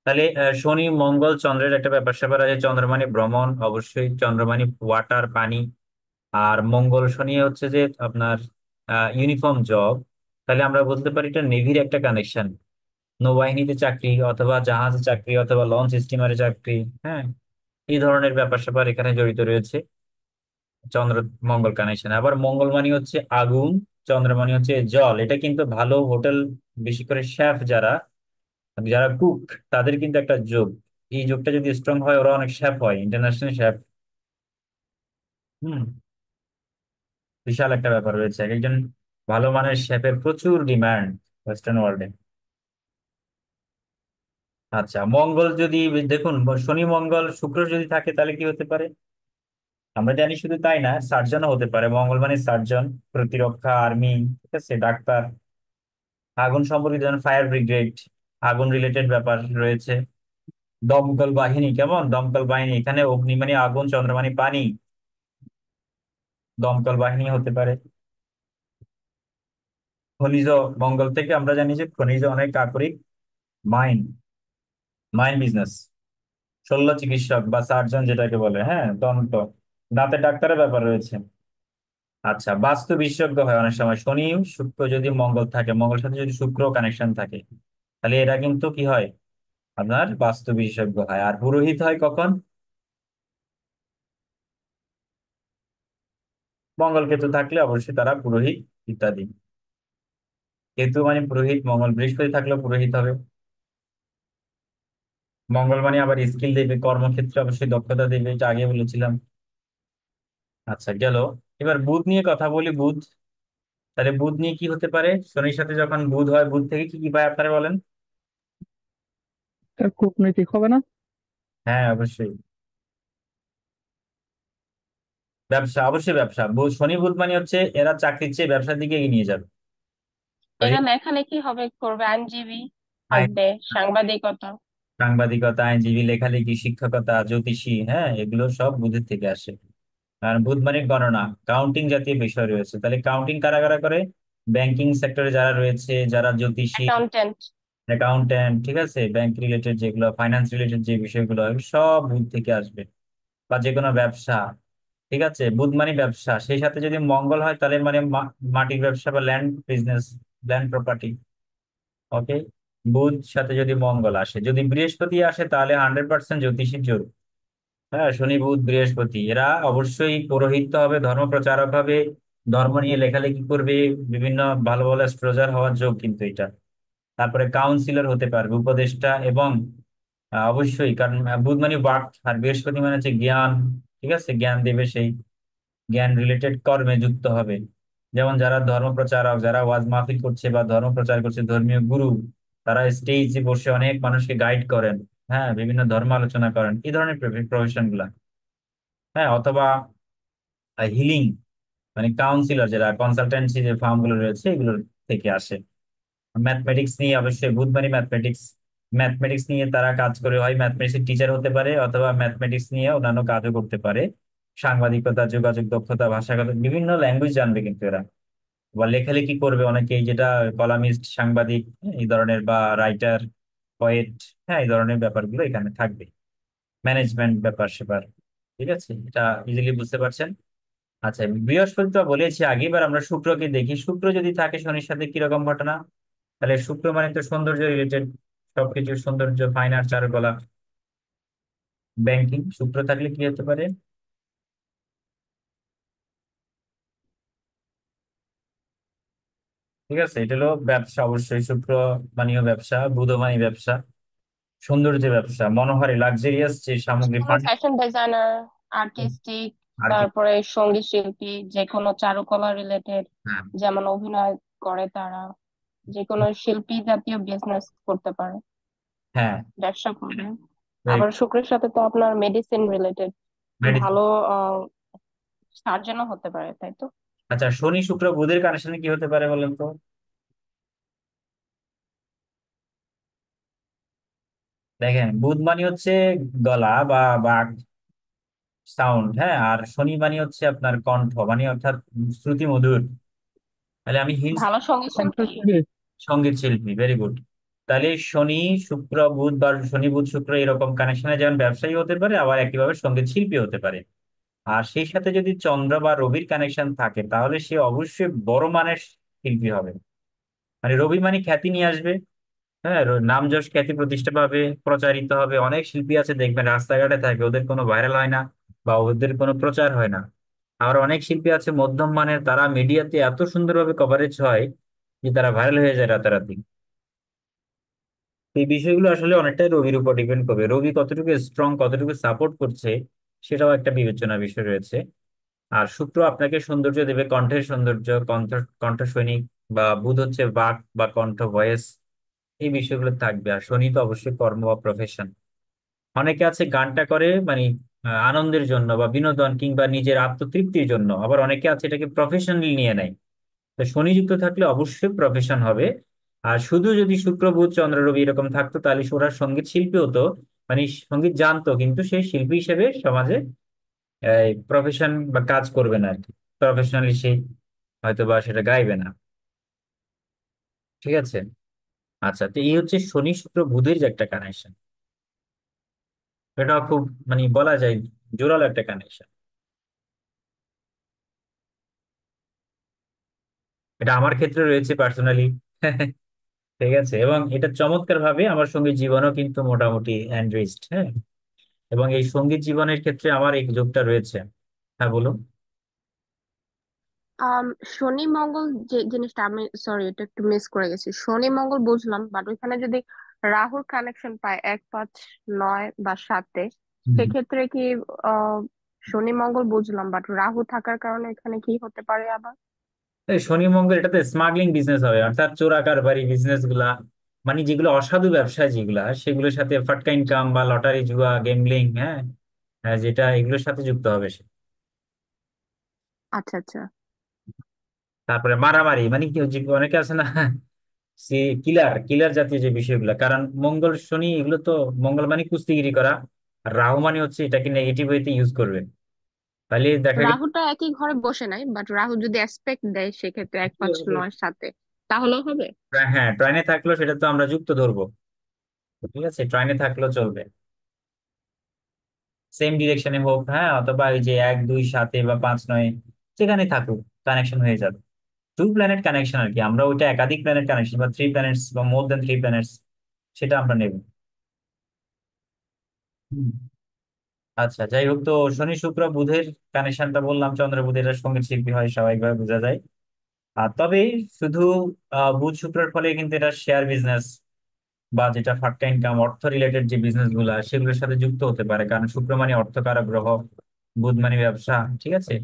Speaker 1: তাহলে শনি মঙ্গল চন্দ্রের একটা ব্যাপার স্যাপার আছে। চন্দ্রমানি ভ্রমণ, অবশ্যই চন্দ্রমানি ওয়াটার, পানি। আর মঙ্গল শনি হচ্ছে যে আপনার ইউনিফর্ম জব। তাহলে আমরা বলতে পারি এটা নেভির একটা কানেকশন, নৌবাহিনীতে চাকরি অথবা জাহাজে চাকরি অথবা লঞ্চ স্টিমারে চাকরি। হ্যাঁ, এই ধরনের ব্যাপার স্যাপার এখানে জড়িত রয়েছে চন্দ্র মঙ্গল কানেকশন। আবার মঙ্গল মানে হচ্ছে আগুন, চন্দ্র মানে হচ্ছে জল। এটা কিন্তু ভালো হোটেল, বিশেষ করে শেফ যারা, যারা কুক, তাদের কিন্তু একটা যোগ। এই যোগটা যদি স্ট্রং হয় ওরা অনেক শেফ হয়, ইন্টারন্যাশনাল শেফ। হুম, বিশাল একটা ব্যাপার রয়েছে, এক একজন ভালো মানের শেফের প্রচুর ডিমান্ড ওয়েস্টার্ন ওয়ার্ল্ডে। আচ্ছা, মঙ্গল যদি দেখুন, শনি মঙ্গল শুক্র যদি থাকে তাহলে কি হতে পারে? আমরা জানি শুধু তাই না, সার্জনও হতে পারে। মঙ্গল মানে সার্জন, প্রতিরক্ষা, আর্মি, ঠিক আছে, ডাক্তার, আগুন সম্পর্কিত যেমন ফায়ার ব্রিগেড, আগুন রিলেটেড ব্যাপার রয়েছে। দমকল বাহিনী, কেমন দমকল বাহিনী, এখানে অগ্নি মানে আগুন, চন্দ্র মানে পানি, দমকল বাহিনী হতে পারে। খনিজ, মঙ্গল থেকে আমরা জানি যে খনিজ অনেক আকরিক, মাইন, মাইন বিজনেস, শল্য চিকিৎসক বা সার্জন যেটাকে বলে, হ্যাঁ, দন্ত, দাঁতের ডাক্তারের ব্যাপার রয়েছে। আচ্ছা, বাস্তু বিশেষজ্ঞ হয় অনেক সময় শনি, শুক্র যদি মঙ্গল থাকে, মঙ্গল সাথে যদি শুক্র কানেকশন থাকে, তাহলে এরা কিন্তু কি হয়? আপনার বাস্তু বিশেষজ্ঞ হয়। আর পুরোহিত হয় কখন? মঙ্গল কেতু থাকলে অবশ্যই তারা পুরোহিত ইত্যাদি। কেতু মানে পুরোহিত, মঙ্গল বৃহস্পতি থাকলেও পুরোহিত হবে। মঙ্গল মানে আবার স্কিল দেবে, কর্মক্ষেত্রে অবশ্যই দক্ষতা দেবে, এটা আগে বলেছিলাম। আচ্ছা গেল। এবার বুধ নিয়ে কথা বলি, বুধ। তাহলে বুধ নিয়ে কি হতে পারে? শনির সাথে যখন বুধ হয়, বুধ থেকে কি কি পায় আপনারা বলেন?
Speaker 4: তার কূটনৈতিক হবে না?
Speaker 1: হ্যাঁ অবশ্যই, ব্যবসা, অবশ্যই ব্যবসা। বুধ, শনি বুধ মানে হচ্ছে এরা চাকরির চেয়ে ব্যবসার দিকে এগিয়ে নিয়ে যাবে।
Speaker 2: এরা লেখালেখি হবে, করবে, আইনজীবী
Speaker 1: আইন,
Speaker 2: থাকবে, সাংবাদিকতা।
Speaker 1: সাংবাদিকতা, আইনজীবী, লেখালেখি, শিক্ষকতা, জ্যোতিষী, হ্যাঁ, এগুলো সব বুধের থেকে আসে। কারণ বুধ মানে গণনা, কাউন্টিং জাতীয় বিষয় রয়েছে। তাহলে কাউন্টিং কারা কারা করে? ব্যাংকিং সেক্টরে যারা রয়েছে, যারা জ্যোতিষী,
Speaker 2: অ্যাকাউন্টেন্ট।
Speaker 1: অ্যাকাউন্টেন্ট, ঠিক আছে, ব্যাংক রিলেটেড যেগুলো, ফাইন্যান্স রিলেটেড যে বিষয়গুলো, এগুলো সব বুধ থেকে আসবে। বা যে কোনো ব্যবসা, ঠিক আছে, বুধ মানে ব্যবসা। সেই সাথে যদি মঙ্গল হয় তাহলে মানে মাটির ব্যবসা বা ল্যান্ড বিজনেস, ল্যান্ড প্রপার্টি। ওকে, বুধ সাথে যদি মঙ্গল আসে, যদি বৃহস্পতি আসে তাহলে 100% জ্যোতিষীর যোগ। হ্যাঁ, শনি বুধ বৃহস্পতি এরা অবশ্যই পৌরোহিত্য হবে, ধর্ম প্রচারক হবে, ধর্ম নিয়ে লেখালেখি করবে, বিভিন্ন ভালো ভালো অ্যাস্ট্রোলজার হওয়ার যোগ কিন্তু এটা। তারপরে কাউন্সিলর হতে পারবে, উপদেষ্টা, এবং অবশ্যই, কারণ বুধ মানে বাক আর বৃহস্পতি মানে হচ্ছে জ্ঞান, ঠিক আছে, জ্ঞান দেবে, সেই জ্ঞান রিলেটেড কর্মে যুক্ত হবে। যেমন যারা ধর্ম প্রচারক, যারা ওয়াজ মাহফিল করছে বা ধর্ম প্রচার করছে, ধর্মীয় গুরু, তারা স্টেজে বসে অনেক মানুষকে গাইড করেন, হ্যাঁ, বিভিন্ন ধর্ম আলোচনা করেন, এই ধরনের প্রফেশন গুলা। হ্যাঁ, অথবা হিলিং, মানে কাউন্সিলর, যারা কনসালটেন্সি যে ফার্ম গুলো রয়েছে এগুলোর থেকে আসে। ম্যাথমেটিক্স নিয়ে অবশ্যই বুধবারই ম্যাথমেটিক্স, ম্যাথমেটিক্স নিয়ে তারা কাজ করে, হয় ম্যাথমেটিক্স টিচার হতে পারে অথবা ম্যাথমেটিক্স নিয়ে অন্যান্য কাজও করতে পারে। সাংবাদিকতা, যোগাযোগ দক্ষতা, ভাষাগত বিভিন্ন ল্যাঙ্গুয়েজ জানবে কিন্তু এরা। বা লেখালেখি করবে অনেকেই, যেটা কলামিস্ট, সাংবাদিক, এই ধরনের, বা রাইটার, পয়েট, হ্যাঁ, এই ধরনের ব্যাপারগুলো এখানে থাকবে। ম্যানেজমেন্ট ব্যাপার স্যাপার। ঠিক আছে, এটা ইজিলি বুঝতে পারছেন। আচ্ছা, বৃহস্পতি তো বলেছি আগে, এবার আমরা শুক্রকে দেখি। শুক্র যদি থাকে শনির সাথে কিরকম ঘটনা? তাহলে শুক্র মানে তো সৌন্দর্য রিলেটেড, সবকিছু সৌন্দর্য, ফাইন আর্ট, চারুকলা, ব্যাংকিং। শুক্র থাকলে কি হতে পারে? ঠিক আছে, এটা হলো ব্যবসা। অবশ্যই শুক্র মানেও ব্যবসা, বুধ মানে ব্যবসা, সৌন্দর্য ব্যবসা, মনোহারী, লাক্সারিয়াস যে সামগ্রী,
Speaker 2: কোনো
Speaker 1: ফান্ড।
Speaker 2: ফ্যাশন ডিজাইনার, আর্টিস্টিক,
Speaker 1: আর কি?
Speaker 2: তারপরে সঙ্গীত শিল্পী, যে কোনো চারুকলা রিলেটেড,
Speaker 1: হ্যাঁ,
Speaker 2: যেমন অভিনয় করে তারা, যে কোনো শিল্পী জাতীয় বিজনেস করতে পারে,
Speaker 1: হ্যাঁ,
Speaker 2: ব্যবসা করে।
Speaker 1: very
Speaker 2: আবার
Speaker 1: good.
Speaker 2: শুক্রের সাথে তো আপনার মেডিসিন রিলেটেড,
Speaker 1: Medicine।
Speaker 2: ভালো সার্জনও হতে পারে, তাই তো?
Speaker 1: আচ্ছা, শনি শুক্র বুধের কানেকশনে কি হতে পারে বলেন তো? দেখেন, বুধ মানে হচ্ছে গলা বা বাক, সাউন্ড, হ্যাঁ। আর শনি মানে হচ্ছে আপনার কণ্ঠ, মানে অর্থাৎ শ্রুতি মধুর। তাহলে আমি হিন্টস,
Speaker 2: ভালো সঙ্গীত শিল্পী।
Speaker 1: সঙ্গীত শিল্পী, ভেরি গুড। তাহলে শনি শুক্র বুধ, বা শনি বুধ শুক্র এরকম কানেকশনে যেমন ব্যবসায়ী হতে পারে, আবার একইভাবে সঙ্গীত শিল্পী হতে পারে। আর সেই সাথে যদি চন্দ্র বা রবির কানেকশন থাকে, তাহলে সে অবশ্যই বড় মানের শিল্পী হবে। মানে রবি মানে খ্যাতি নিয়ে আসবে, হ্যাঁ, নাম যশ খ্যাতি প্রতিষ্ঠা পাবে, প্রচারিত হবে। অনেক শিল্পী আছে দেখবেন রাস্তাঘাটে থাকে, ওদের কোনো ভাইরাল হয় না বা ওদের কোনো প্রচার হয় না। আবার অনেক শিল্পী আছে মধ্যম মানের, তারা মিডিয়াতে এত সুন্দরভাবে কভারেজ হয় যে তারা ভাইরাল হয়ে যায় রাতারাতি। তো এই বিষয়গুলো আসলে অনেকটাই রবির উপর ডিপেন্ড করবে, রবি কতটুকু স্ট্রং, কতটুকু সাপোর্ট করছে, সেটাও একটা বিবেচনার বিষয় রয়েছে। আর শুক্র আপনাকে সৌন্দর্য দেবে, কণ্ঠের সৌন্দর্য, কণ্ঠ সৈনিক। বা বুধ হচ্ছে বাক বা কণ্ঠ, ভয়েস, এই বিষয়গুলো থাকবে। আর শনি তো অবশ্যই কর্ম বা প্রফেশন। অনেকে আছে গানটা করে মানে আনন্দের জন্য বা বিনোদন কিংবা নিজের আত্মতৃপ্তির জন্য, আবার অনেকে আছে এটাকে প্রফেশনালি নিয়ে নেয়। তো শনি যুক্ত থাকলে অবশ্যই প্রফেশন হবে। আর শুধু যদি শুক্র বুধ চন্দ্র রবি এরকম থাকতো, তাহলে ওরা সঙ্গীত শিল্পী হতো, মানে সঙ্গীত জানতো, কিন্তু সেই শিল্পী হিসেবে সমাজে প্রফেশন বা কাজ করবে না আর কি। প্রফেশনালি সেই হয়তো বা সেটা গাইবে না। ঠিক আছে। আচ্ছা, তো এই হচ্ছে শনি শুক্র বুধের যে একটা কানেকশন, এটা খুব মানে বলা যায় জোরালো একটা কানেকশন। এটা আমার ক্ষেত্রে রয়েছে পার্সোনালি। ঠিক আছে, এবং এটা চমৎকার ভাবে আমার সঙ্গীত জীবনও কিন্তু মোটামুটি এনরিচড, হ্যাঁ। এবং এই সঙ্গীত জীবনের ক্ষেত্রে আমার এই যোগটা রয়েছে। হ্যাঁ, বলুন।
Speaker 2: আম শনি মঙ্গল যে জিনিসটা, আমি সরি এটা একটু মিস করে গেছি। শনি মঙ্গল বুঝলাম, বাট ওইখানে যদি রাহুর কানেকশন পায় 1, 5, 9 বা 7-এ,
Speaker 1: হুম।
Speaker 2: সেক্ষেত্রে কি আহ শনি মঙ্গল বুঝলাম, বাট রাহু থাকার কারণে এখানে কি হতে পারে আবার?
Speaker 1: এই শনি মঙ্গল এটাতে স্মাগলিং বিজনেস হবে, অর্থাৎ চোরা কারবারি বিজনেস গুলা, মানে যেগুলো অসাধু ব্যবসা যেগুলা, সেগুলোর সাথে ফাটকা ইনকাম বা লটারি, জুয়া, গেমলিং, হ্যাঁ, যেটা এগুলোর সাথে যুক্ত হবে সে।
Speaker 2: আচ্ছা আচ্ছা।
Speaker 1: তারপরে মারামারি, মানে কি যে অনেকে আছে না, সে কিলার কিলার জাতীয় যে বিষয়গুলো, কারণ মঙ্গল শনি এগুলো তো, মঙ্গল মানে কুস্তিগিরি করা, আর রাহু মানে হচ্ছে এটাকে নেগেটিভ ওয়েতে ইউজ করবে। তাহলে দেখা গেল
Speaker 2: রাহুটা একই ঘরে বসে নাই, বাট রাহু যদি অ্যাসপেক্ট দেয় সেক্ষেত্রে 1, 5, 9, 7-এ, তাহলেও হবে।
Speaker 1: হ্যাঁ, ট্রাইনে থাকলেও সেটা তো আমরা যুক্ত ধরবো। ঠিক আছে, ট্রাইনে থাকলেও চলবে, সেম ডিরেকশনে হোক, হ্যাঁ, অথবা ওই যে 1, 2, 7-এ বা 5, 9, যেখানে থাকুক কানেকশন হয়ে যাবে। টু প্ল্যানেট কানেকশন আর কি, আমরা ওইটা একাধিক প্ল্যানেট কানেকশন বা থ্রি প্ল্যানেটস বা মোর দেন থ্রি প্ল্যানেটস, সেটা আমরা নেব। হুম। আচ্ছা, যাই হোক, তো শনি শুক্র বুধের কানেকশনটা বললাম, চন্দ্র বুধের সঙ্গীত শিল্পী হয়, স্বাভাবিকভাবে বোঝা যায়। আর তবে শুধু বুধ শুক্রের ফলে কিন্তু এটা শেয়ার বিজনেস বা যেটা ফাটকা ইনকাম, অর্থ রিলেটেড যে বিজনেস গুলা, সেগুলোর সাথে যুক্ত হতে পারে, কারণ শুক্র মানে অর্থকারক গ্রহ, বুধ মানে ব্যবসা। ঠিক আছে,